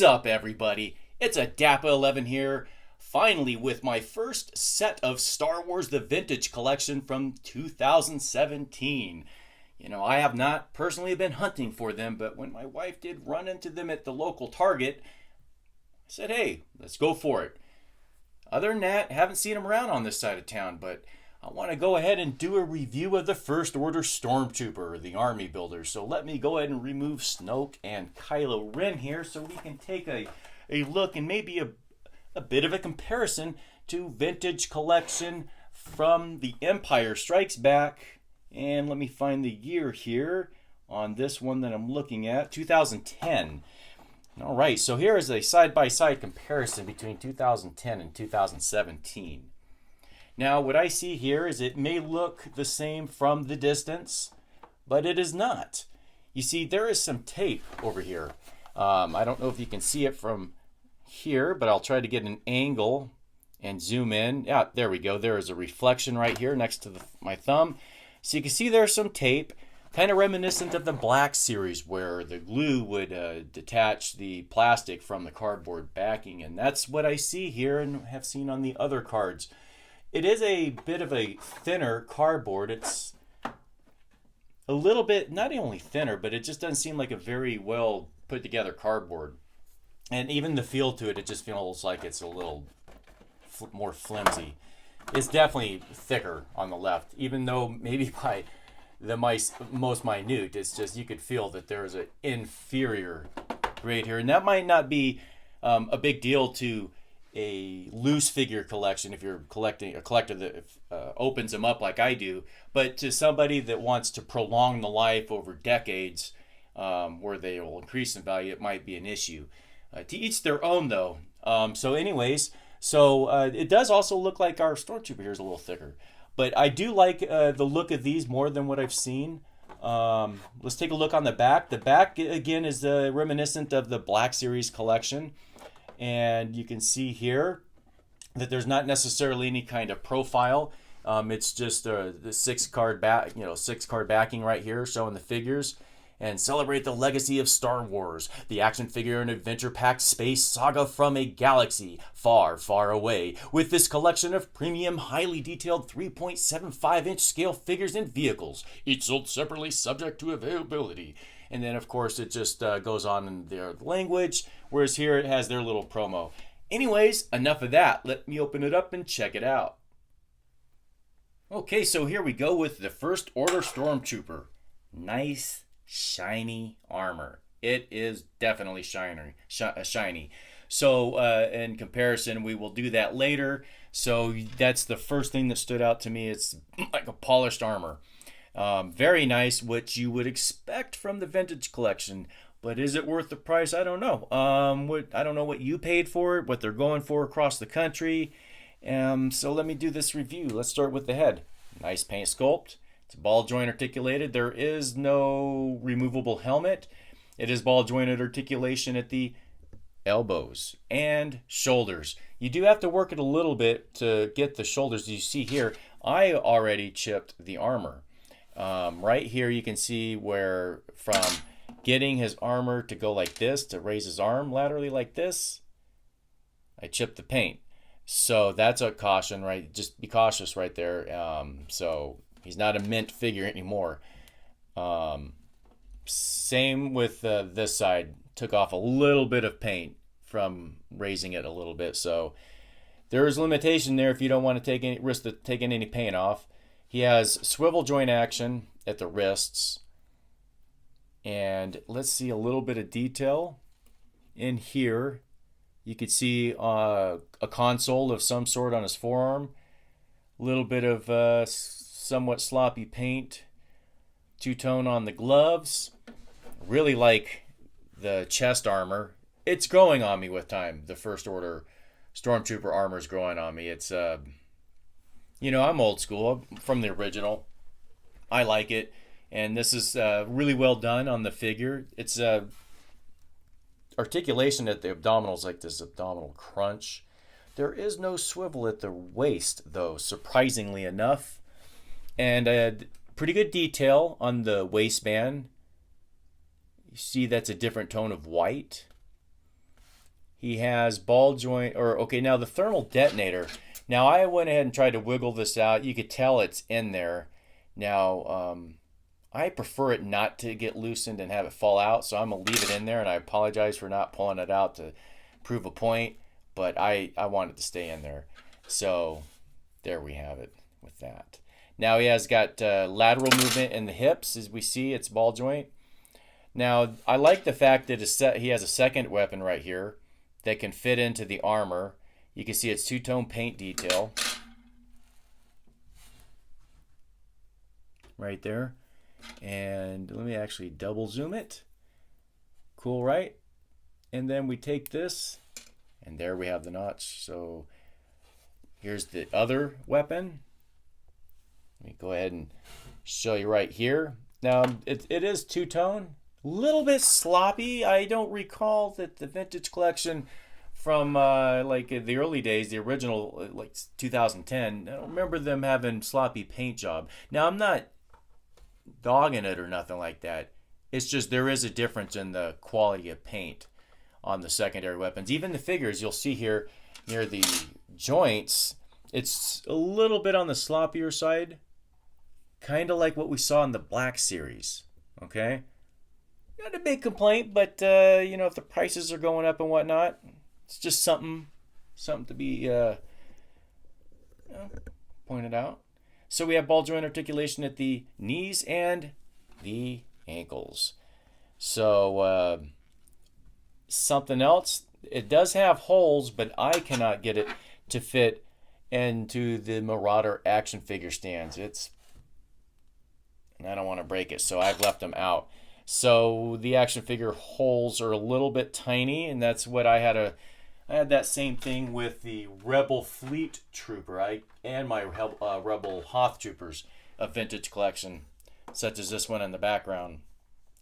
up, everybody? It's a DAPA 11 here, finally with my first set of Star Wars The Vintage Collection from 2017. I have not personally been hunting for them, but when my wife did run into them at the local Target, I said, hey, let's go for it. Other than that, haven't seen them around on this side of town, but I want to go ahead and do a review of the First Order Stormtrooper, the Army Builder. So let me go ahead and remove Snoke and Kylo Ren here so we can take a look and maybe a bit of a comparison to Vintage Collection from The Empire Strikes Back. And let me find the year here on this one that I'm looking at, 2010. All right, so here is a side-by-side comparison between 2010 and 2017. Now, what I see here is it may look the same from the distance, but it is not. You see, there is some tape over here. I don't know if you can see it from here, but I'll try to get an angle and zoom in. Yeah, there we go. There is a reflection right here next to my thumb. So you can see there's some tape, kind of reminiscent of the Black Series where the glue would detach the plastic from the cardboard backing. And that's what I see here and have seen on the other cards. It is a bit of a thinner cardboard. It's a little bit, not only thinner, but it just doesn't seem like a very well put together cardboard. And even the feel to it, it just feels like it's a little more flimsy. It's definitely thicker on the left, even though maybe by the most minute, it's just you could feel that there's an inferior grade here. And that might not be a big deal to a loose figure collection if you're collecting a collector that opens them up like I do, but to somebody that wants to prolong the life over decades, where they will increase in value, it might be an issue. To each their own, though. So it does also look like our Stormtrooper here is a little thicker, but I do like the look of these more than what I've seen. Let's take a look on the back. The back again is reminiscent of the Black Series collection. And you can see here that there's not necessarily any kind of profile. It's just the six card backing right here showing the figures. And celebrate the legacy of Star Wars, the action figure and adventure-packed space saga from a galaxy far, far away, with this collection of premium, highly detailed 3.75-inch scale figures and vehicles, each sold separately subject to availability. And then, of course, it just goes on in their language, whereas here it has their little promo. Anyways, enough of that. Let me open it up and check it out. Okay, so here we go with the First Order Stormtrooper. Nice, shiny armor. It is definitely shiny. So, in comparison, we will do that later. So that's the first thing that stood out to me. It's like a polished armor. Very nice, which you would expect from the vintage collection, but is it worth the price? I don't know. I don't know what you paid for it, what they're going for across the country. So let me do this review. Let's start with the head. Nice paint sculpt. It's ball joint articulated. There is no removable helmet. It is ball jointed articulation at the elbows and shoulders. You do have to work it a little bit to get the shoulders. You see here, I already chipped the armor. Right here you can see where from getting his armor to go like this, to raise his arm laterally like this, I chipped the paint. So that's a caution, right? Just be cautious right there. So he's not a mint figure anymore. Same with this side. Took off a little bit of paint from raising it a little bit. So there is limitation there if you don't want to take any risk of taking any paint off. He has swivel joint action at the wrists. And let's see a little bit of detail in here. You could see a console of some sort on his forearm. A little bit of somewhat sloppy paint. Two-tone on the gloves. Really like the chest armor. It's growing on me with time. The First Order Stormtrooper armor is growing on me. It's, I'm old school. I'm from the original. I like it. And this is really well done on the figure. It's articulation at the abdominals, like this abdominal crunch. There is no swivel at the waist, though, surprisingly enough. And pretty good detail on the waistband. You see that's a different tone of white. he has ball joint, or okay, now the thermal detonator. Now I went ahead and tried to wiggle this out. You could tell it's in there. Now, I prefer it not to get loosened and have it fall out, so I'm going to leave it in there, and I apologize for not pulling it out to prove a point, but I want it to stay in there. So there we have it with that. Now he has got lateral movement in the hips, as we see, it's ball joint. Now, I like the fact that he has a second weapon right here that can fit into the armor. You can see it's two-tone paint detail right there. And let me actually double zoom it. Cool, right? And then we take this, and there we have the notch. So here's the other weapon. Let me go ahead and show you right here. Now, it is two-tone. A little bit sloppy. I don't recall that the vintage collection from like the early days, the original, like 2010, I don't remember them having sloppy paint job. Now, I'm not dogging it or nothing like that. It's just there is a difference in the quality of paint on the secondary weapons. Even the figures, you'll see here near the joints, it's a little bit on the sloppier side, kind of like what we saw in the Black series. Okay, not a big complaint, but you know, if the prices are going up and whatnot, it's just something to be you know, pointed out. So we have ball joint articulation at the knees and the ankles. So something else, it does have holes, but I cannot get it to fit into the Marauder action figure stands. And I don't want to break it, so I've left them out. So the action figure holes are a little bit tiny, and that's what I had that same thing with the Rebel Fleet Trooper and my Rebel Hoth Troopers of vintage collection, such as this one in the background,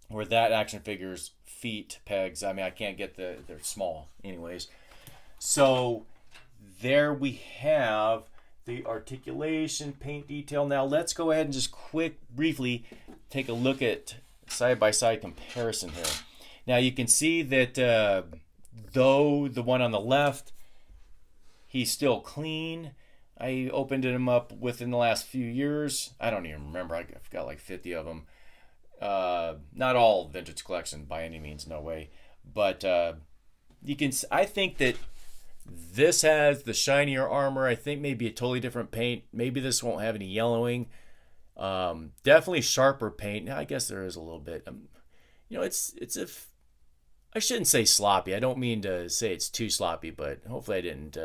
where that action figure's feet pegs, I mean, I can't get they're small anyways. So there we have the articulation paint detail. Now let's go ahead and just briefly take a look at side-by-side comparison here. Now you can see that though the one on the left, he's still clean. I opened him up within the last few years. I don't even remember. I've got like 50 of them. Not all vintage collection by any means, no way. But you can. I think that this has the shinier armor. I think maybe a totally different paint. Maybe this won't have any yellowing. Definitely sharper paint. I guess there is a little bit. You know, it's I shouldn't say sloppy. I don't mean to say it's too sloppy, but hopefully I didn't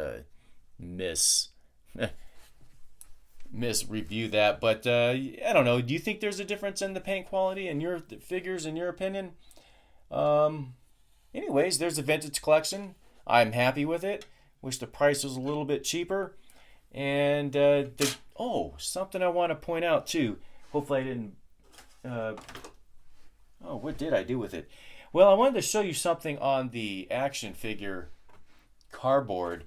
misreview that. But I don't know. Do you think there's a difference in the paint quality in your figures, in your opinion? Anyways, there's the vintage collection. I'm happy with it. Wish the price was a little bit cheaper. And something I want to point out too. Hopefully I didn't. What did I do with it? Well, I wanted to show you something on the action figure cardboard,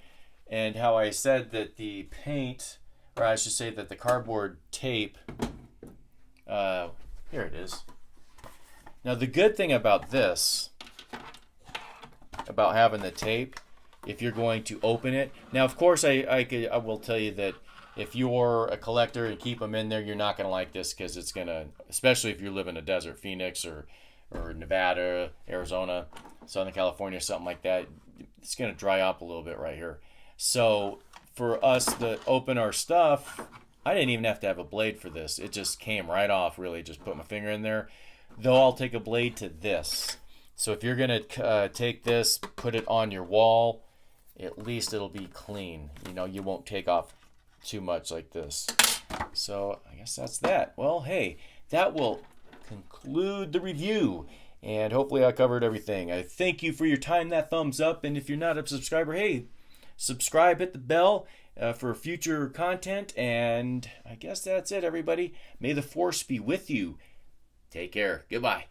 and how I said that the paint, or I should say that the cardboard tape. Here it is. Now the good thing about this, about having the tape, if you're going to open it. Now, of course, I will tell you that if you're a collector and keep them in there, you're not going to like this, because it's going to, especially if you live in a desert, Phoenix or Nevada, Arizona, Southern California, something like that, it's going to dry up a little bit right here. So for us to open our stuff, I didn't even have to have a blade for this. It just came right off, really. Just put my finger in there. Though I'll take a blade to this. So if you're going to take this, put it on your wall, at least it'll be clean. You know, you won't take off too much like this. So I guess that's that. Well, hey, that will conclude the review, and hopefully I covered everything. I thank you for your time. That thumbs up, and if you're not a subscriber, hey, subscribe, hit the bell for future content, and I guess that's it, everybody. May the force be with you. Take care. Goodbye.